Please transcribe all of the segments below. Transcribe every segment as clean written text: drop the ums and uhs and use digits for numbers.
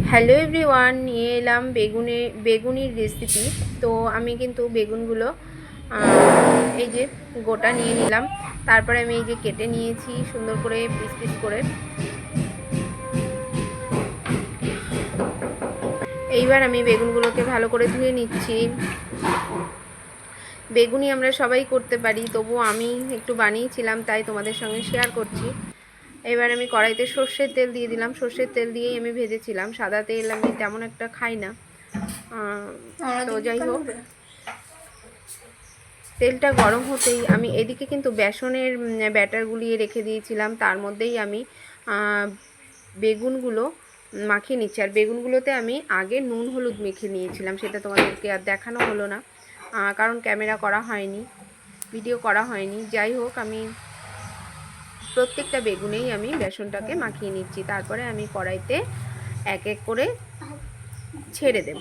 Hello everyone, নিয়ে এলাম বেগুনির recipe. তো আমি কিন্তু বেগুনগুলো এই যে গোটা নিয়ে নিলাম। তারপরে আমি এই যে কেটে নিয়েছি সুন্দর করে পিস পিস করে। এইবার আমি বেগুনগুলোকে ভালো করে ধুয়ে নিচ্ছি। বেগুনি আমরা সবাই করতে পারি, তবু আমি একটু বানিয়েছিলাম তাই তোমাদের সঙ্গে শেয়ার করছি। এবার আমি কড়াইতে সর্ষের তেল দিয়ে দিলাম। সর্ষের তেল দিয়েই আমি ভেজেছিলাম, সাদা তেল আমি তেমন একটা খাই না। তো যাই হোক, তেলটা গরম হতেই আমি এদিকে কিন্তু বেসনের ব্যাটার গুলিয়ে রেখে দিয়েছিলাম, তার মধ্যেই আমি বেগুনগুলো মাখিয়ে নিচ্ছি। আর বেগুনগুলোতে আমি আগে নুন হলুদ মেখে নিয়েছিলাম, সেটা তোমাদেরকে আর দেখানো হলো না, কারণ ক্যামেরা করা হয়নি, ভিডিও করা হয়নি। যাই হোক, আমি প্রত্যেকটা বেগুনেই আমি বেসনটাকে মাখিয়ে নিচ্ছি। তারপরে আমি কড়াইতে এক এক করে ছেড়ে দেব।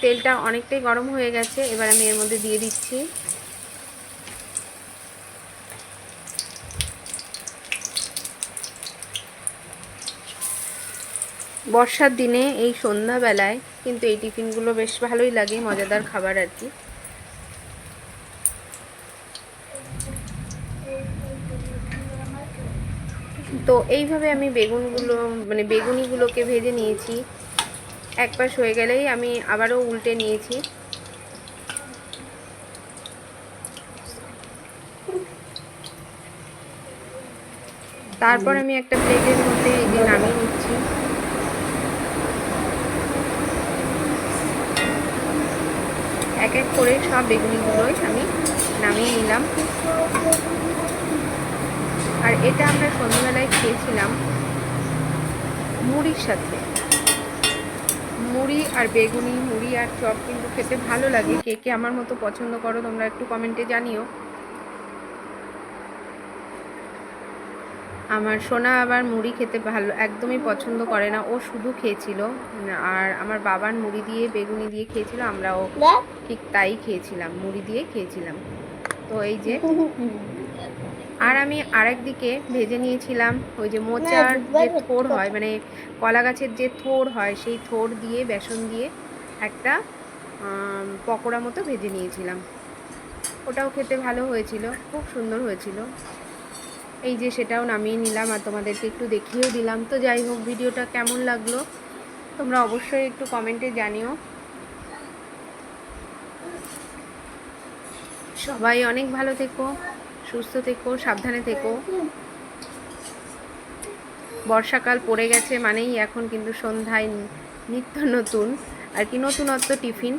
তেলটা অনেকটাই গরম হয়ে গেছে, এবার আমি এর মধ্যে দিয়ে দিচ্ছি বর্ষার দিনে এই সন্ধ্যাবেলায় কিন্তু এই টিফিনগুলো বেশ ভালোই লাগে, মজাদার খাবার আর কি। তো এইভাবে আমি বেগুনিগুলোকে ভেজে নিয়েছি। এক পাশ হয়ে গেলেই আমি আবারও উল্টে নিয়েছি। তারপর আমি একটা প্লেটের মধ্যে এই যে নামিয়ে নিচ্ছি। এক এক করে সব বেগুনিগুলোই আমি নামিয়ে নিলাম। আর এটা আমরা সন্ধ্যাবেলায় খেয়েছিলাম মুড়ির সাথে। মুড়ি আর বেগুনি, মুড়ি আর চপ কিন্তু খেতে ভালো লাগে। কে কে আমার মতো পছন্দ করো তোমরা একটু কমেন্টে জানিও। আমার সোনা আবার মুড়ি খেতে একদমই পছন্দ করে না, ও শুধু খেয়েছিল। আর আমার বাবার মুড়ি দিয়ে বেগুনি দিয়ে খেয়েছিল, আমরাও ঠিক তাই খেয়েছিলাম, মুড়ি দিয়ে খেয়েছিলাম। তো এই যে, আর আমি আরেকদিকে ভেজে নিয়েছিলাম ওই যে মোচার যে থোড় হয়, মানে কলা গাছের যে থোড় হয়, সেই থোড় দিয়ে বেসন দিয়ে একটা পকোড়া মতো ভেজে নিয়েছিলাম। ওটাও খেতে ভালো হয়েছিল, খুব সুন্দর হয়েছিল। এই যে সেটাও নামিয়ে নিলাম আর তোমাদেরকে একটু দেখিয়েও দিলাম। তো যাই হোক, ভিডিওটা কেমন লাগলো তোমরা অবশ্যই একটু কমেন্টে জানিও। সবাই অনেক ভালো থেকো, সুস্থ থেকো, সাবধানে থেকো। বর্ষাকাল পড়ে গেছে মানেই এখন কিন্তু সন্ধ্যায় নিত্য নতুন আর কি নতুনত্ব টিফিন।